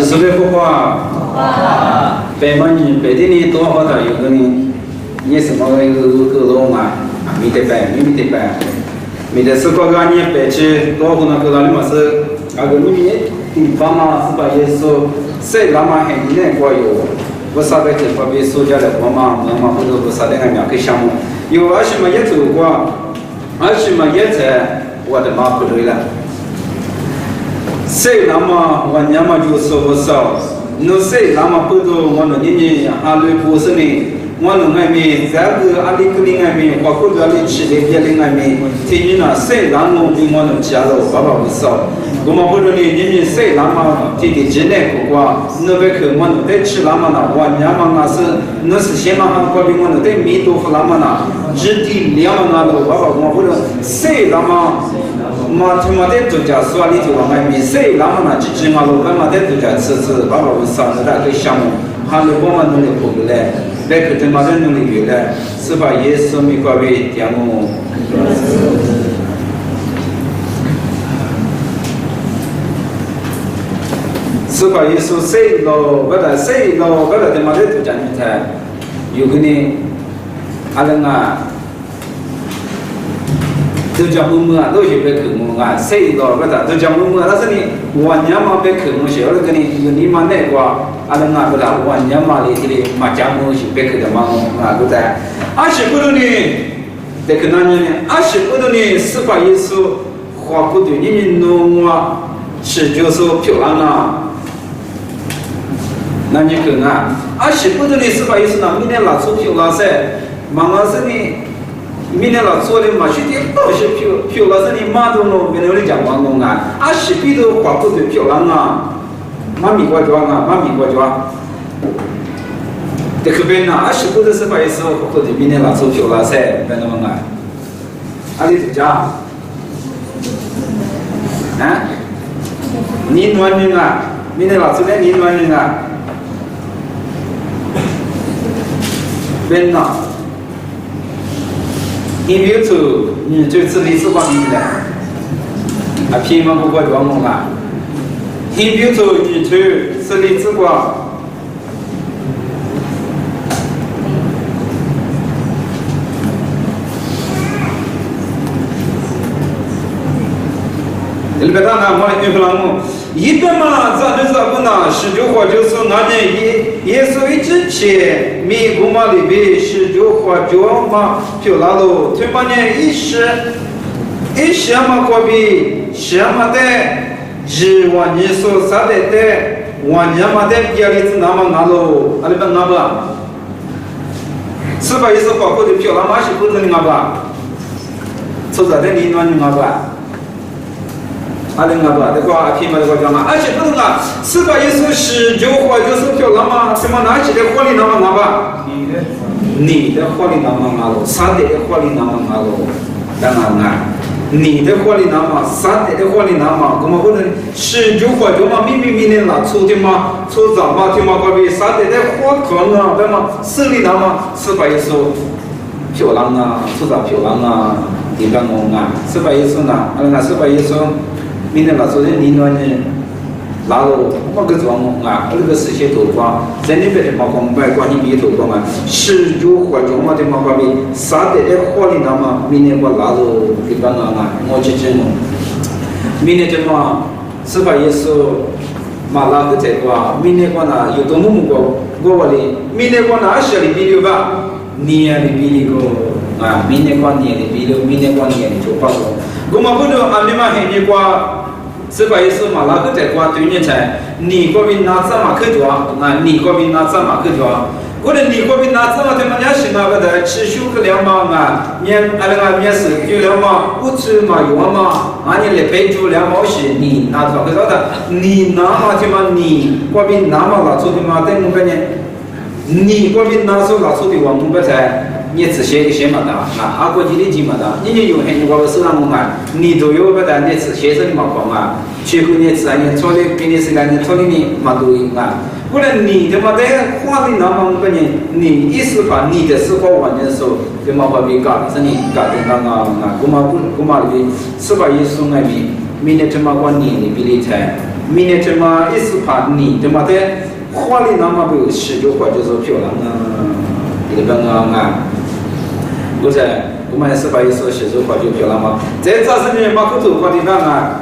是不不花？北嘛你北地里多好的有个人，你什么个路嘛？没得白，没得白，没得是个个你白去多好那个那里嘛是那个你地方嘛是把耶稣谁那么很难过有，不啥个地方被收下来我嘛不都不啥的两个项目，有而且嘛也走过，而且嘛也在我的妈不对了。谁那么我娘嘛就说不少，那谁那么不多我那年阿里不是呢，我那外面这个阿里个里外面，我过个里吃的别的外面，天天那谁那么比我那家了爸爸不少，我们不说呢，年谁那么天天进来不过，那边去我那得吃那么那，我娘嘛那是先嘛还过比我那得米豆腐那么那，日地两么那了爸爸我不说谁那么。嘛，他妈的度假说你就往外面谁那么那几只嘛路，他妈的度假吃，爸爸我上那个项目，还能帮忙弄的过来，来去他妈的弄的过来，是把耶稣米瓜为点我。是把耶稣谁了，不得他妈的度假你才有个呢，阿人啊。都叫木木啊，都是被口木啊，谁到个的都叫木木啊，但是你晚年嘛被口木些，那个你嘛那个啊那个的晚年嘛里嘛讲木是被口的嘛啊个在，而且不多呢，这个那年呢，而且不多呢，是把耶稣花不对你弄啊，是就是漂亮啊，那你看啊，而且不多呢，是把耶稣那明天拿出漂亮噻，妈妈是呢。明天老做的嘛，去的都是漂亮，是你妈都弄，别人讲广东啊，啊是比都花不对漂亮啊，妈咪过庄啊，妈咪过庄，这可别呐，啊是不都是把意思，或者明天老做漂亮噻，别那么啊，啊你家，啊，你暖人啊，明天老做的你暖人啊，别呐。你比如说，你就自己是光明的，啊，偏嘛不过装梦啊。你比如说，你去自己之光，你别当那么你不能么，一般嘛，咱这个呢，十九话就是俺们耶稣之前，美国嘛里边19话就嘛就那路，他妈呢一时嘛过比什么的，日晚你所啥的晚年嘛的别的子那么那路，阿里边那个，是吧？也是包括的漂亮嘛是不是那个？做啥的你那个？阿里那个，这个阿偏嘛这个讲嘛，而且不是啊，是吧？也是19话就是漂亮嘛，什么拿起的火力那么那个？你的火力那么那路，啥的火力那么那路，当然啊，你的火力那么，啥的火力那么，我们不能19话就嘛明年拿出的嘛，出早嘛就嘛个别啥的火可啊，对嘛，势力那么是吧？也是漂亮啊，出早漂亮啊，地方我啊，是吧？也是呢，那是吧？也是。明天老说的你那呢，那个我个装啊，那个事情都光，在那边的毛光白光你别都光啊，19话就嘛的毛光比啥的火力那么，明天我拿着地方啊，我去整了。明天这么是吧？也是嘛那个这个，明天我那有多么过，我的明天我那20里比了吧，年里比了个啊，明天我年里比了，明天我年里就把我，我们不能按你们很你过。是吧？也是嘛，那个在国对面才，你国民拿怎么去做啊？你国民拿怎么去做啊？或者你国民拿怎么他们家是那个的，吃修个两毛啊，面那个面是就两毛，不吃嘛有嘛，你来备注2毛是你拿多少的？你拿嘛他妈你国民拿嘛拿出的嘛，等我们呢，你国民拿出拿出的我们不才。你只写一些嘛的，阿国际的经嘛的，你有很多个手上嘛，你都有个的，你只写着的嘛光啊，最后你自然你错的比你时间你错的你嘛都有啊，不然你他妈的花的那么个人，你一时把你的生活完的时候，就嘛把别搞，是你搞的那个，我嘛里边是把耶稣那边，明天他妈过年里边的才。明年这么一时怕你这么的花里那么不十九块就是漂亮啊，这个啊，不是我们是把一说十九块就漂亮吗？在早上呢，马口头花的那啊，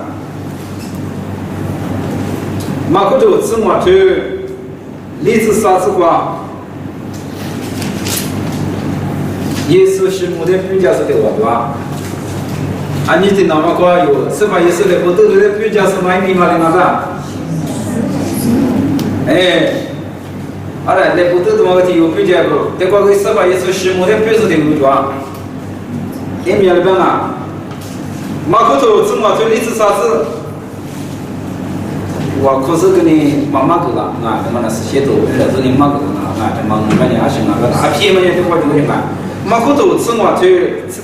马口头芝麻头，荔枝沙子瓜。耶稣是目的比较是的话，对吧？啊，你的那么个有是吧？耶稣的不都是比较是买米嘛的那个？哎，好了，那不都多个有比较个，这个是吧？耶稣是目的比较的对吧？你明白吗？马口头芝麻头荔枝沙子，我可是跟你妈妈个了啊，他妈那是写作，这是你妈个了啊，他妈你还行啊，那偏门的这块就行啊。马口头吃我就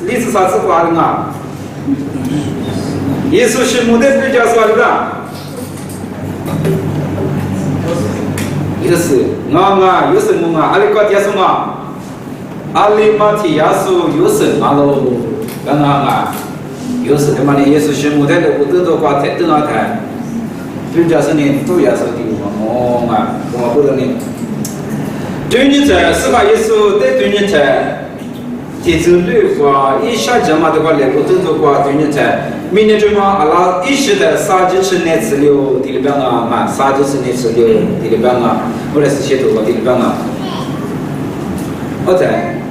荔枝沙子瓜的啊，耶稣是目的比较少的吧？一个是啊，有什么啊？阿里个叫什么？阿里马提亚苏有什么喽？刚刚啊，有什么呢？耶稣是目的的，不得到瓜太多那太，比较是呢，都也是的哦啊，我不能呢。对你在是吧？耶稣在对你在。提出对话，一下这么的话，来不得的话，对你在明年这么阿拉一时的三几十年之流，第二边啊嘛，三几十年之流，第二边啊，或者是写多个第二边啊，我在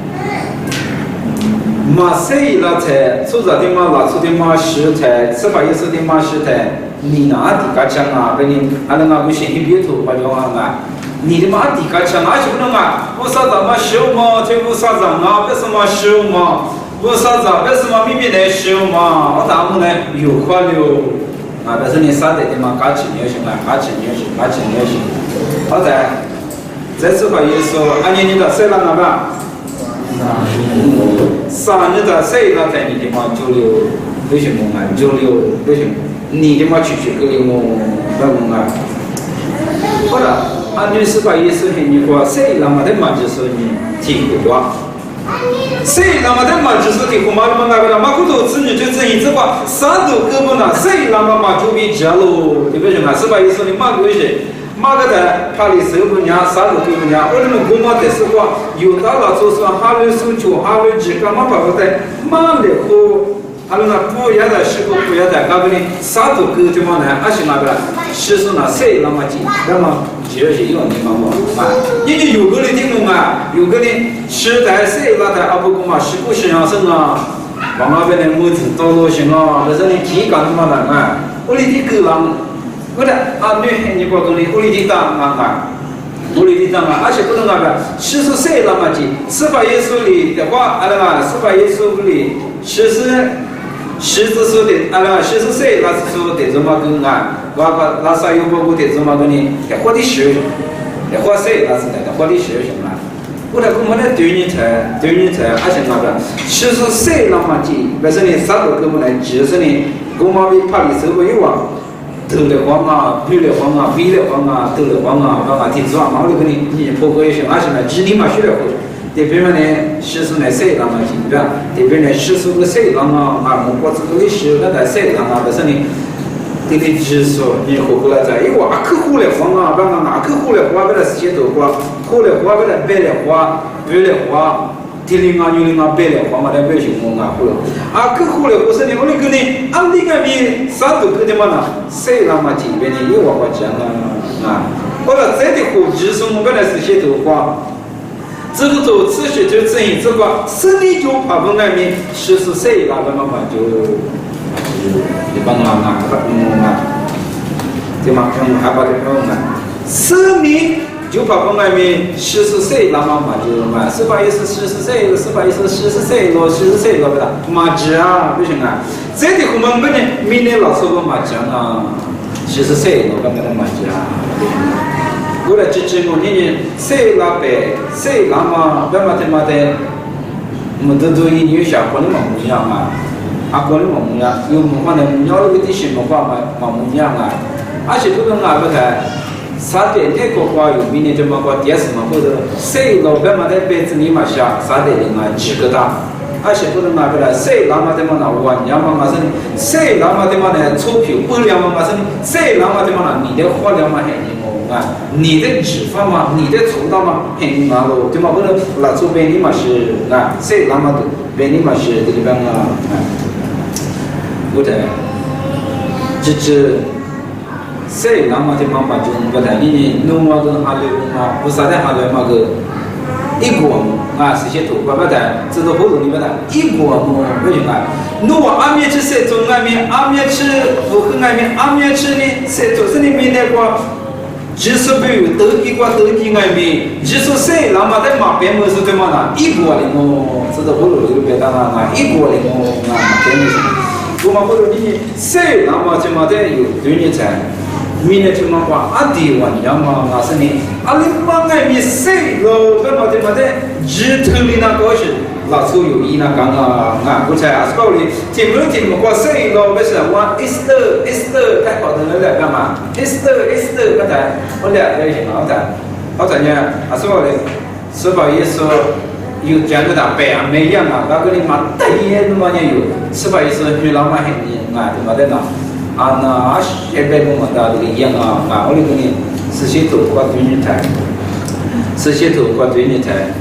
马谁那才出着的嘛，拿出的嘛是才，是吧？也是的嘛是才，你哪的个讲啊？给你阿拉那不先一别头，我就讲啊。你的妈的个枪哪就不能啊？我啥子嘛修嘛，全部啥子啊？为什么修嘛？我啥子？为什么秘密来修嘛？我咱们呢有快了啊！但是你啥的嘛，搞起就行了，搞起就行，搞起就行。好在这次话也说，按年你的谁了那吧？3年的谁了在你的嘛96为什么啊？96为什么？你的嘛去给我问问啊？好了。按你是把耶稣给你说，谁那么的嘛就是你听不多，谁那么的嘛就是听不嘛那么那个了，马口头子女就这一句话，啥都根本了，谁那么嘛就比家喽，对不对嘛？是把耶稣的马个些，马个的怕你受不了，啥都对不了，我们公妈的是话，有到了就是哈律手球，哈律几干嘛把不得，马的喝。阿拉那不要的，是不不要的，搞个呢，啥都搞这么难，而且那个，其实那谁那么紧，那么就是有地方嘛，啊，因为有个人听懂啊，有个人时代谁那代阿不公嘛，是不是养生啊？往那边的母子多多行啊，但是你提干什么的啊？我里的狗狼，我的啊女，你不跟你，我里的当啊。我里的当啊，而且不能那个，其实谁那么紧？是把耶稣里的话，阿拉嘛，是把耶稣里，其实。十字说的，阿拉十字岁那是说的怎么跟啊？我那啥有包括的怎么跟你？活的时，活岁那是的，活的时行了。我那我们的对你才，而且那个十字岁那么紧，但是呢，啥都跟不来，就是呢，我们被怕你手不有啊，头的慌啊，背的慌啊，背的慌啊，头的慌啊，把嘛提子啊，毛的跟你破坏行，而且呢，几年嘛学了会。这边呢，其实呢，谁让嘛紧张？这边呢，其实个谁让嘛，我这个是那个谁让嘛，但是呢，这个技术你合过来在，因为我客户来慌啊，把那客户来花不了时间多花，后来花不了白来花，白来花，天灵啊、牛灵啊、白来花嘛，在微信上啊，后来客户来，我说你我那个呢，俺那个比啥都搞的嘛呢，谁让嘛这边呢，又我讲啊，后来这的货技术我本来是些多花。这个做持续就证明这个生理就爬不外面，其实谁那个嘛就一般啊，对吗？还把这个生理就爬不外面，其实谁那嘛就嘛，18也是40岁，18也是40岁了，40岁了不啦？麻将啊，不行啊！这的我们本来明年老说个麻将啊，40岁了，干嘛的麻将？为了支持我年谁那边谁那么干嘛的嘛的，我们都有小过的嘛不一样啊，过的嘛不一样，有么话呢？要有的什么话嘛不一样啊，而且不能那个的，啥的那个话有明年这么个电视嘛或者谁老干嘛的辈子里嘛下啥的人啊几个大，而且不能拿过来，谁拿嘛的嘛那玩家嘛嘛是呢，谁拿嘛的嘛呢钞票不了嘛嘛是呢，谁拿嘛的嘛那你的花了嘛很你么啊，你的脂肪嘛，你的粗大嘛很你嘛咯，对嘛不能拿出便宜嘛是啊，谁拿嘛的便宜嘛是这里边啊，不对，这。谁拿嘛的嘛把就不得，你弄嘛跟哈雷嘛，不啥的哈雷嘛个一锅啊，是些土不得，这个活动里面的一锅么为什么？弄我阿面吃谁做阿面，阿面吃不和阿面，阿面吃呢谁做是里面那个，只是比如德基阿面，只是谁拿嘛的嘛边么是对嘛呢？一锅的么，这个活动里面的嘛一锅的么啊，边么是。我们活动里面谁拿嘛就嘛的有对你才。明天就嘛话阿弟玩家嘛，那是呢，阿里嘛爱咪谁咯？干嘛的嘛的，只头里那个是老粗有意那讲啊，我才阿是讲哩，听么话谁咯？不是我 Easter 太好的了干嘛 ？Easter 刚才我俩在一好的，好在呢，阿是讲哩，是吧？也说有讲个大白啊，没样啊，那个哩嘛大爷那么也有，是吧？也是女老妈很啊，对嘛的呢。啊，那现在跟我们这个一样啊，我那个呢，是些头发对你台，是些头发对你台，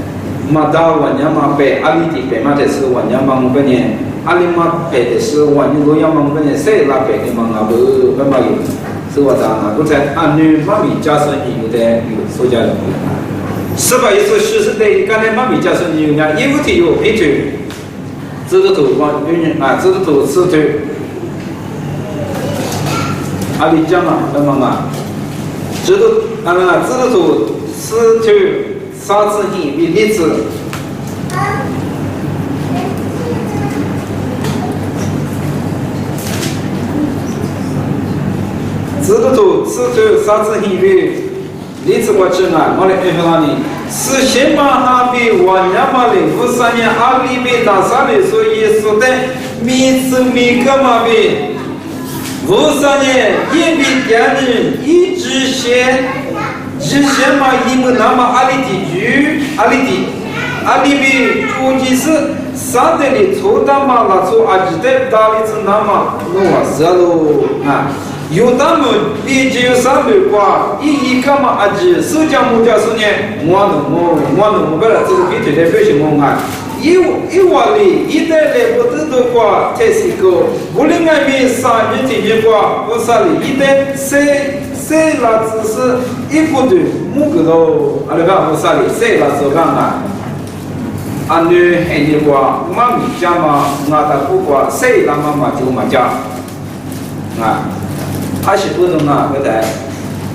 嘛到晚上嘛白，阿里的白嘛的是晚上嘛我呢，阿里嘛白的是晚上罗阳嘛我呢，谁拉白的嘛那不嘛有，是我讲啊，我在阿女妈咪家生有的有所讲的，18岁40岁，刚才妈咪家生有呢，衣服体有配腿，这个头发对你啊，这个头是腿。阿里讲嘛，那么嘛，知道做四头啥子人比例子，知道做四头啥子人比例子我知啊，我来看看你，是先嘛那比往年嘛的53年阿里比大三的所以说的米子米个嘛比。53年也比家人一直先嘛，因为那么阿里比估计是上的里抽大嘛，那抽阿吉的大里子那么弄完事喽啊，有他们比只有300块，一个嘛阿吉手讲木匠说呢，我弄个了，这个比对的非常猛啊。一碗里一袋来不得多瓜，才是个。无论外面3日天天瓜，我啥里一袋谁那只是一个的木个喽？阿拉讲我啥里谁那做干啊？阿女喊你瓜，妈咪家嘛，俺大姑瓜，谁那妈妈就嘛家啊？还是不能啊，不得。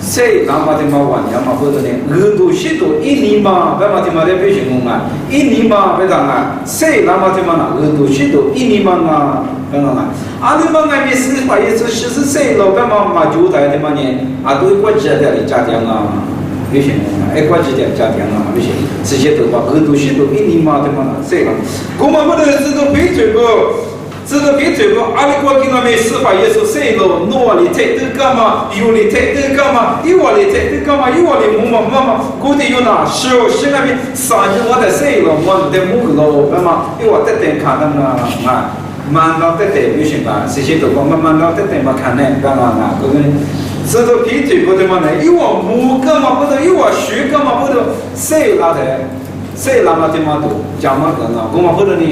谁拿嘛的嘛玩家嘛，或者呢，耳朵许多一年嘛，别嘛的嘛的别形容啊，一年嘛别当啊，谁拿嘛的嘛那耳朵许多一年嘛啊，别当啊，阿里嘛那边是把意思是谁老别嘛嘛就在的嘛呢，啊都国际的家庭啊，别形容啊，国际的家庭啊，别形容，这些都把耳朵许多一年嘛的嘛谁了，我们不能这个别这个。这个别这个，阿里国跟他们司法也是谁了？挪里太多干嘛？有里太多干嘛？有我里太多干嘛？有我里妈妈，过去有哪是那边3日我在谁了？我在木个了，干嘛？因为我在等看那个啊，慢到在等就行了，这些都讲慢到在等嘛看呢，干嘛啊？各位，这个别这个的嘛呢？有我木干嘛不得？有我树干嘛不得？谁拉的？谁拉嘛的嘛都讲嘛干嘛？我嘛不得呢？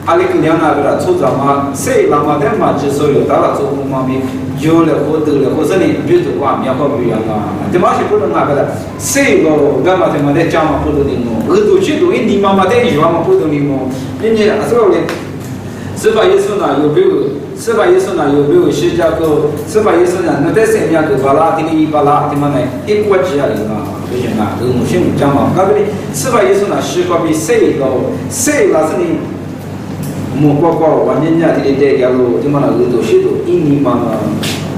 阿里个两那个了，出张嘛，谁那么的嘛，就所有到了做工方面，有了或得了，或者呢，比如说面好不一样啊，这嘛是不能那个的，谁个干嘛的嘛的讲嘛不得的么？耳朵去多，你妈妈的语话嘛不得的么？人家所有的司法意思呢，有没有？司法意思呢，有没有写这个？司法意思呢，那在谁家个巴拉，这个一巴拉，的嘛呢？一国际啊，不行啊，这个母亲讲嘛，那个司法意思呢，是个比谁个谁那是呢？莫过完人家这里在家路，他妈那耳朵许多，一年嘛，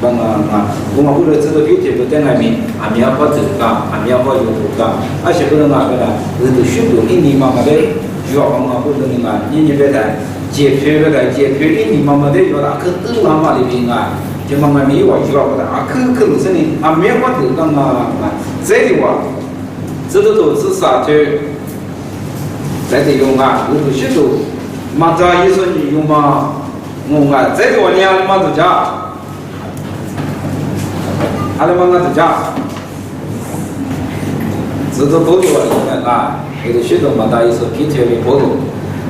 我们不能这个比这个在外面，还没有好走噶，还没有好有走噶，而且不能那个啦，耳朵许多，一年嘛的，主要我们不能嘛，你别在解决一年嘛的，要那去都妈妈里边啊，就妈妈没有主要不的，啊去路上呢，还没有好走噶嘛，这里话，这个都是啥子？在这用啊，耳朵许多。马扎耶稣你用嘛，我啊，这个年马都家，阿拉马都家，这都不多了啊，这个许多马扎耶稣皮特的不多。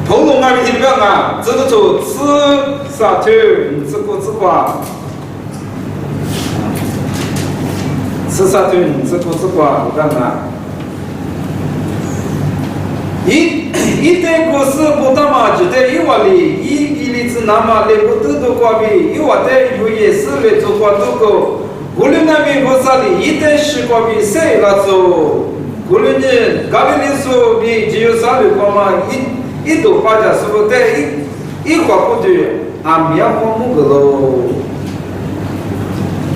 头颅那边听不了啊，这个做吃啥头，吃苦吃瓜，吃啥头，吃苦吃瓜，不干啊。一对故事不打嘛，就在一碗里，一粒子那么来不得多瓜比，一碗的有也是来做瓜多个，无论那边不啥里，一对是瓜比谁来做，无论你咖喱里说比只有啥的瓜嘛一朵花家是不在一花不对，啊苗花木个喽，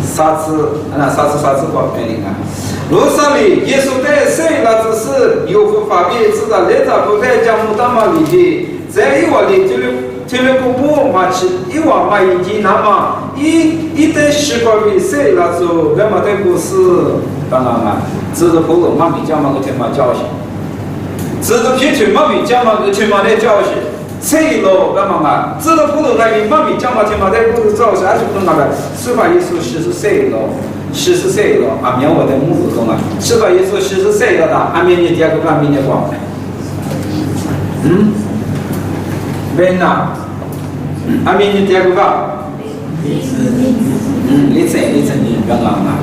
啥子瓜别的啊。路上里，耶稣在谁那只是有福法比，知道来着不在讲木大马里的，在一碗里就了个木马吃，一碗马一斤那么一袋10块比谁那就干嘛的故事，当然嘛，知道普通马比讲嘛个天马教训，知道偏全马比讲嘛个天马的教训。谁咯？干嘛嘛？知道普通那边马比讲嘛天马的故事，造啥就不能那个，是吧？耶稣是谁咯？40岁了，阿明我的母子中啊，是吧？也是40岁了的，阿明你第二个干明年光，为哪？阿明你第二个干？你不要啊，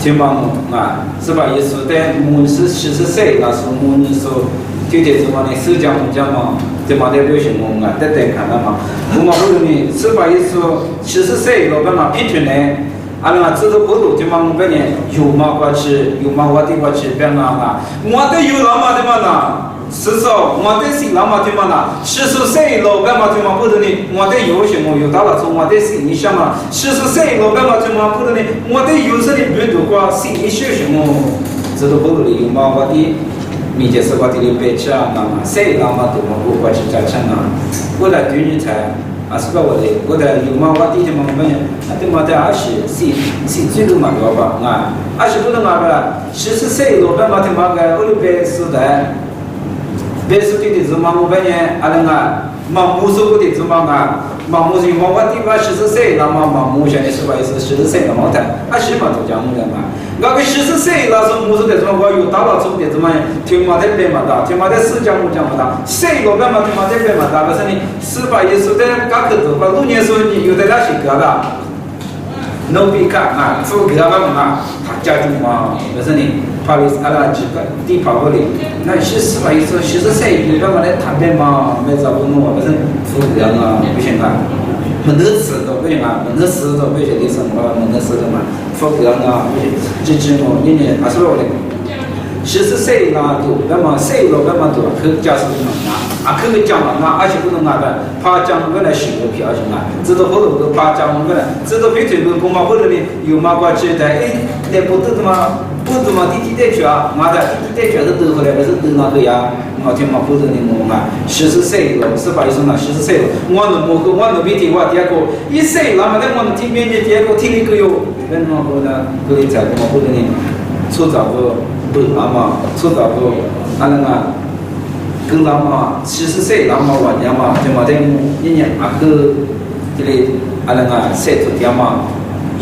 听嘛啊，是吧？也是在母是40岁，那是母你说，就这什么呢？手讲嘛。这嘛在流行我啊，在看了嘛。我嘛不呢，是吧？也说70岁老板嘛，平均呢，阿拉知道不多，就嘛我们呢有嘛过去，有嘛我的过去，别嘛，我的有老嘛的嘛呐，是说我的是老嘛的嘛呐，40岁老板嘛就嘛不多呢，我的有些我有到了从我的是你想嘛，40岁老板嘛就嘛不多呢，我的有时的不多过，是一些些我知道不多的有嘛我的。米姐是我这里白吃啊，那谁老嘛都嘛不过去加钱啊，我在对你才，啊是吧我的，我在有嘛我弟弟嘛我们，那对嘛在是最多嘛多吧啊，20不能嘛吧，40岁老板嘛对嘛个，我的白时代，白时代的是嘛我们呢，阿那个嘛木手的是嘛个，嘛木是嘛我弟嘛40岁，那嘛木现在是吧也是40岁了嘛的，20嘛都讲我的嘛。那个40岁那时候我是在什么？我有大了从的怎么听嘛在边嘛的，听嘛在市讲我讲嘛的，谁老板嘛听嘛在边嘛的，可是你18也是在刚开始，把6年时候你有在那些个的，弄比看啊，做个嘛，他家庭嘛，可是你怕的阿拉几个地跑过来，那18也是40岁，你干嘛来谈边嘛？没找不弄，可是做个嘛不行啊。没得吃都不行啊，没得吃都不行的生活，没得吃的嘛，否则啊，这我一年20多的，40岁那多，那么岁了那么多，可家是不能拿，可以讲嘛，那不能拿的，怕讲我来洗个票行啊，知道后头都怕讲我来，知道别推个公嘛后头的有嘛过去的，那不得的嘛。不怎么滴带去啊，妈的滴带去是都回来，不是都那个呀？我听嘛不是你我嘛，40岁了，18岁了，40岁了，我能摸个，我能别听我第二个，1岁那么在我能听别人第二个听一个哟，跟我说呢，可以在我不跟你出找个不那么出找个，那个跟那么70岁那么晚年嘛，就嘛在一年个这里那个晒出点嘛。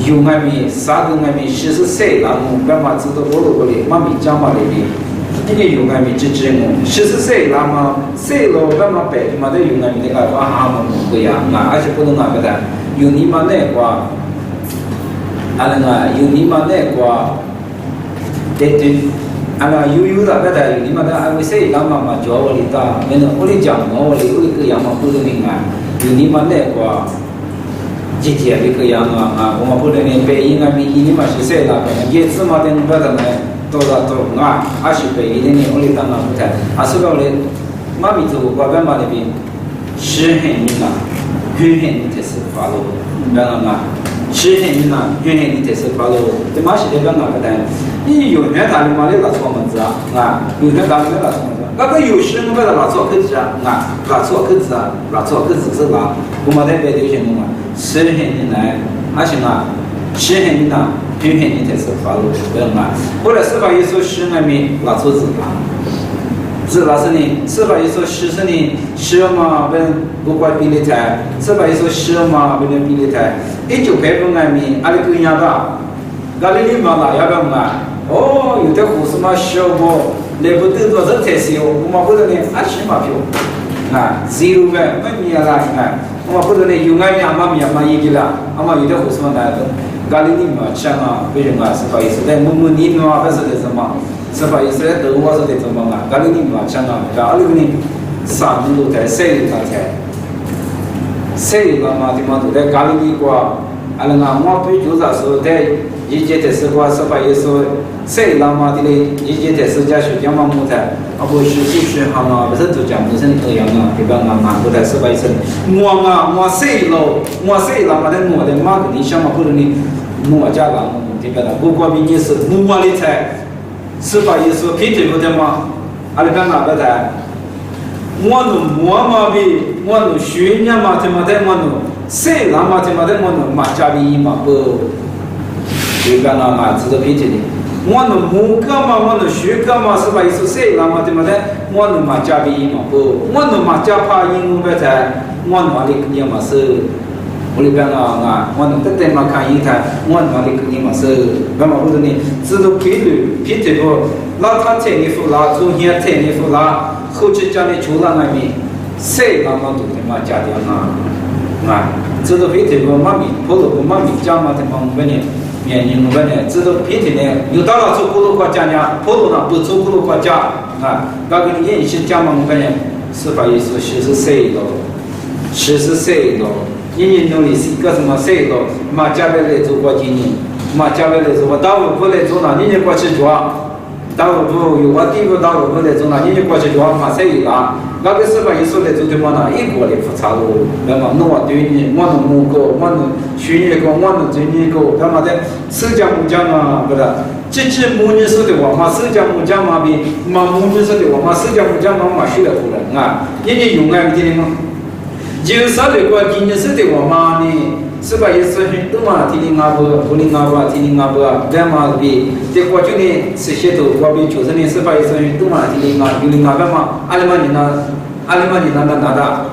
有外面啥个外面40岁，然后干嘛知道我了妈咪讲嘛那边，那个有外面支持我40岁，那么岁了干嘛白的嘛都有外面那个说哈么不一样，而且不能那个的，有你妈那个，有你妈那个，对，有那个的，有你妈的安慰谁干嘛嘛叫我的打，没能我的讲我的个样嘛不是明白，有你妈那个。今天这个样啊，我们不能连北应该比你们是谁了？也只嘛等不得呢，多啊，20倍一点点我们当然不太，是个嘞，妈咪做过干嘛那边10很你呐，10很你才是发了，然后嘛10很你呐，10很你才是发了，这嘛是这个哪个的？你有钱打的嘛，你拿错门子啊，有钱打的拿错门子。那个有时我们拿错口子啊，拿错口子是拿，我们那边流行嘛，10很你来，行啊，10很你呐，10很你才是发了，不要嘛。后来18也说10还没拿错字啊，是老师呢，是吧？一说实是呢，是嘛？本不管比例台，是吧？一说是嘛？本比例台，1980年米，阿里个样吧，咖喱里嘛啦，要不嘛？哦，有的护士嘛，小不，来不得多少才是哦，我嘛不得呢，20嘛票，啊，0呗，没米啦，啊，我嘛不得呢，有爱面嘛面嘛一个啦，阿嘛有的护士嘛来的，咖喱里嘛，吃嘛，不用啊，是吧？意思，但么你嘛，不是的什么？是吧？意思都我是得怎么嘛？咖喱里嘛，吃嘛，咖喱里3年都在谁那才谁那嘛地方都在咖喱里过，阿拉那我对就是说在一节的时候，是吧？意思谁那嘛的嘞？一节的时间学讲嘛木材，啊不是就是行啊，不是都讲不是那样啊，对吧？嘛不在是吧？意思我谁了？我谁那嘛的我的嘛肯定想嘛，不能你我家那对吧？不过明年是我的菜。是吧？也是偏对不对嘛？阿里讲哪个的？我弄我嘛比我弄学年嘛，他妈的我弄谁那嘛他妈的我弄嘛加比嘛不？就讲那嘛知道偏对的。我弄木个嘛，我弄学个嘛，是吧？也是谁那嘛他妈的我弄嘛加比嘛不？我弄嘛加怕英文不在，我弄阿里个嘛是。我里边啊，我能得嘛看一台，我哪里肯定嘛是，那么或者呢，知道规律，偏对不？那他天你付啦，中间天你付啦，后期家里出了那边，谁那么多的嘛家庭啊，知道偏对不？妈咪，婆婆妈咪家嘛的嘛我们呢，面临我们呢，知道偏对呢，有到了做古罗国家呢，婆婆呢不做古罗国家啊，那个你一些家嘛我们呢，是吧？也是谁了，40岁了。你努力是个什么谁了？嘛家里来做过经验，嘛家里来做过，大陆不来做了，你过去做，大陆不有我地方大陆不来做了，你过去做嘛谁啦？那个是吧？一说来做的嘛呢，一个来复查喽，那么弄对你，我弄木个，我弄学一个，我弄专业个，那么的手讲木匠嘛，不是？这木匠说的话嘛，手讲木匠嘛比嘛木匠说的话嘛，手讲木匠嘛学得过来啊，你用爱不听吗？就是那个今年是的我妈呢，是吧？也是很多嘛，提领阿伯，提领阿伯，提领阿伯，干嘛的？在过去呢，这些都我比90年是吧？也是很多嘛，提领阿，提领阿伯嘛，阿里嘛你那拿的，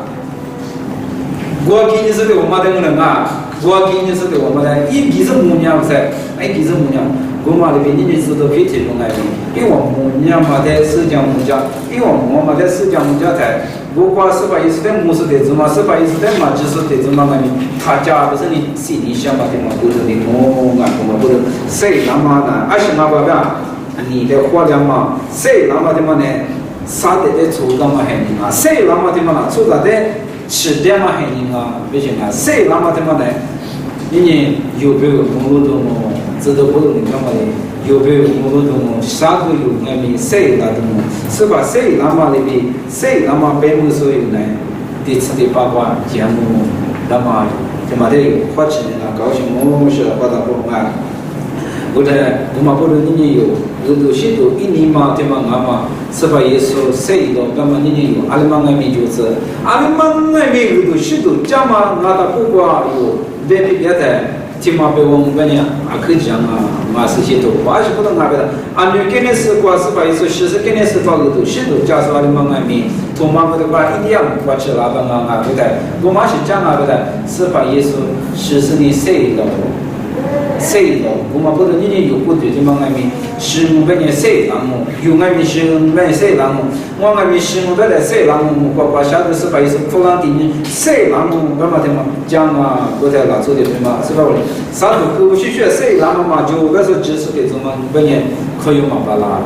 我今年是的我妈的人啊，我今年是的我妈的，一笔是木匠不是？一笔是木匠。我嘛那边你知道偏提供那边，因为我们家嘛在四江木家，因为我嘛在四江木家台，不过是吧？也是在木是的子嘛，是吧？也是在嘛就是的子嘛那边，他家不是你心里想嘛的嘛，不是的哦，俺嘛不是谁那么呢？而且那个呀，你的货量嘛，谁那么的嘛呢？啥的在出个嘛很啊，谁那么的嘛呢？出个的吃的嘛很啊，不行啊，谁那么的嘛呢？你有没有公路的么？知道不懂你干嘛的？有没有公路的么？啥都有，那边谁那的么？是吧？谁那么那边谁那么北部所有呢？第次的八卦节目，那么他妈的花钱啊，高兴我是花大不啊？我在我们不是你有许多一年嘛，对嘛俺嘛，是吧？也说谁了？干嘛你有？阿里嘛那边就是，阿里嘛那边有许多家嘛，俺的不过有别的。起码被我们讲啊，可以讲啊，嘛是些多，而且不能那个的。啊，你今年是过是吧？意思是今年是搞个多，许多假设阿里嘛那边，我妈不的话一定要过去那个啊，对的。我妈是讲那个的，是吧？意思是你谁了？谁了？我妈不是你有过对的嘛那边，是我们谁人么？有那边是我们谁人么？我那边是我们的谁人么？我晓得是吧？意思突然的你谁人么？干嘛的嘛？讲啊，不在哪做的对嘛？是吧？啥都可不去学谁人么嘛？就我说知识的什么？我们可以嘛巴拉，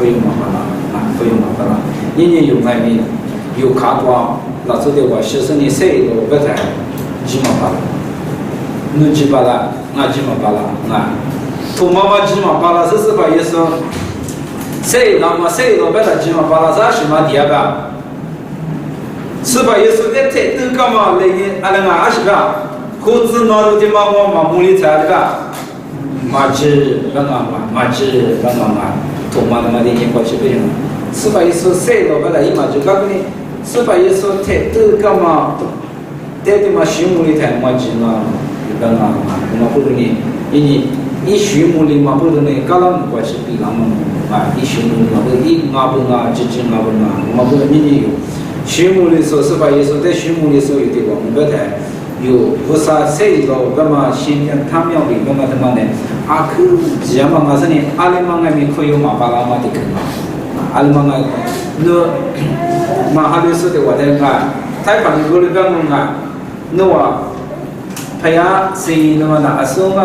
可以嘛巴拉啊，可以嘛巴拉。你有那边有看过哪做的话？是你谁了？不在，几嘛巴拉？侬几巴拉？俺几嘛巴拉啊？土妈妈几嘛巴拉？是吧？也说谁那么谁了？不在几嘛巴拉？啥什么第二个？是吧？也说在台都干嘛？那个阿拉俺是吧？胡子拿着的嘛，我嘛木里菜的吧？马子干嘛嘛？马子干嘛嘛？土妈他妈的也过去不行。是吧？也说谁了？不在一嘛就搞个呢？是吧？也说台都干嘛？台的嘛，新木里台嘛几嘛？干嘛嘛？我们不是呢？因为一徐木里嘛不能那高浪关系比浪嘛啊，一徐木里嘛不一阿不啊，只阿不啊，嘛不能你有。徐木里说是把耶稣在徐木里说有的我们不太有菩萨谁了，干嘛先天他庙里干嘛他妈的阿克只要嘛我说呢，阿里嘛俺们可以马巴拉嘛的干嘛，阿里嘛俺那嘛哈里说的我在看，台湾的过来干嘛那我。พยาสีนวนาอสงฆ์ก็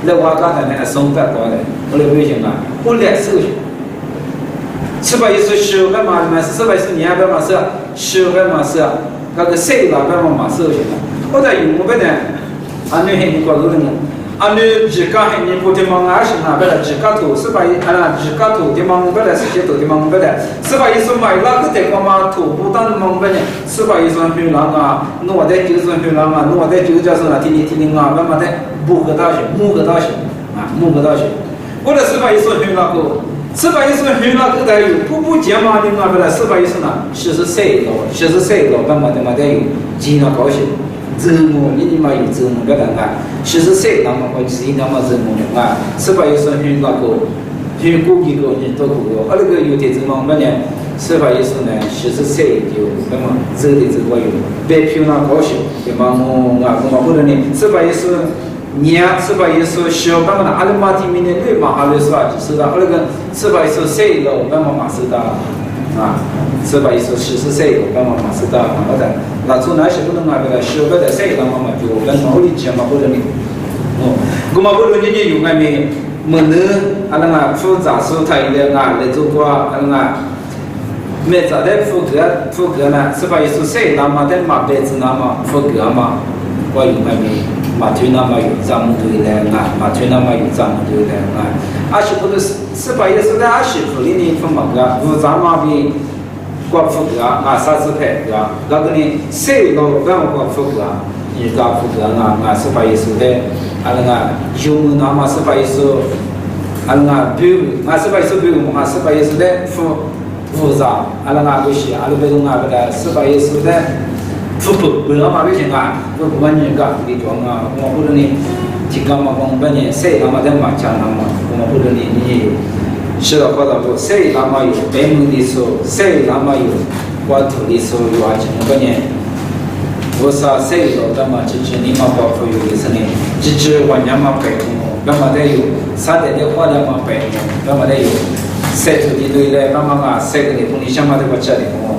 เรียกว่าการเนี่ยอสงฆ์ก็ตัวเลยเราเลยไม่ใช่ไหมอุเลสุ是吧？意思修干嘛嘛？是吧？意思你要干嘛是修干嘛是那个谁啦干嘛嘛是行了。我在用我们呢，俺那很多个人，俺那自家很多地方还是那边的自家土是吧？俺自家土地方边的是些土地方边的，是吧？意思买那个地方嘛土不当方边的，是吧？意思很难啊，我在就是很难啊，我在就叫是那天天啊，干嘛的木个大学，木个大学啊，木个大学，我的是吧？意思很那个。是吧？意思很那个的有不讲嘛的嘛不啦？是吧？意思呢，60岁了，60岁了，干嘛的嘛的有，经常高兴，折磨你嘛有折磨个人啊，60岁那么关系那么折磨的啊，是吧？意思很那个，很过几个人都过个，那个有的怎么么呢？是吧？意思呢，60岁就那么折的这个有，别皮那高兴，对嘛？我不能呢，是吧？意思。年是吧？也是小班的，阿拉马提明年对嘛？阿拉是吧？就是的，那个是吧？也是谁了？我们嘛是的啊，是吧？也是40岁，我们嘛是的，好的。那从那些不能那个小班的谁，那么就跟毛里讲嘛，或者你哦，我们不能人家有那么么呢？阿拉个复杂素材的啊，来做过阿拉个没咋的复格呢？是吧？也是谁？那么的嘛辈子那么复格嘛，我有那么。马推那么有账目对来啊，马推那么有账目对来啊。阿媳妇的是吧？也是在阿媳妇里呢分嘛个，五张马币国富个啊，30块个，那个呢谁老干嘛国富个啊？你国富个啊，是吧？也是的，阿那个有那么是吧？也是阿那个比如，是吧？也是比如嘛，是吧？也是的复杂，阿那个东西，阿那个那个是吧？也是的。不要嘛，为什么？不管你个你装啊，我不能你提高嘛，我们呢，谁那么的嘛强那么，我不能你是的，或者不谁那么有白门的时候，谁那么有光头的时候有啊，我们呢，我说谁老的嘛，就是你嘛包括有的是呢，就是我娘嘛白目，那么的有啥的的话的嘛白目，那么的有谁土地对嘞，那么啊谁个的东西想嘛的我这里哦。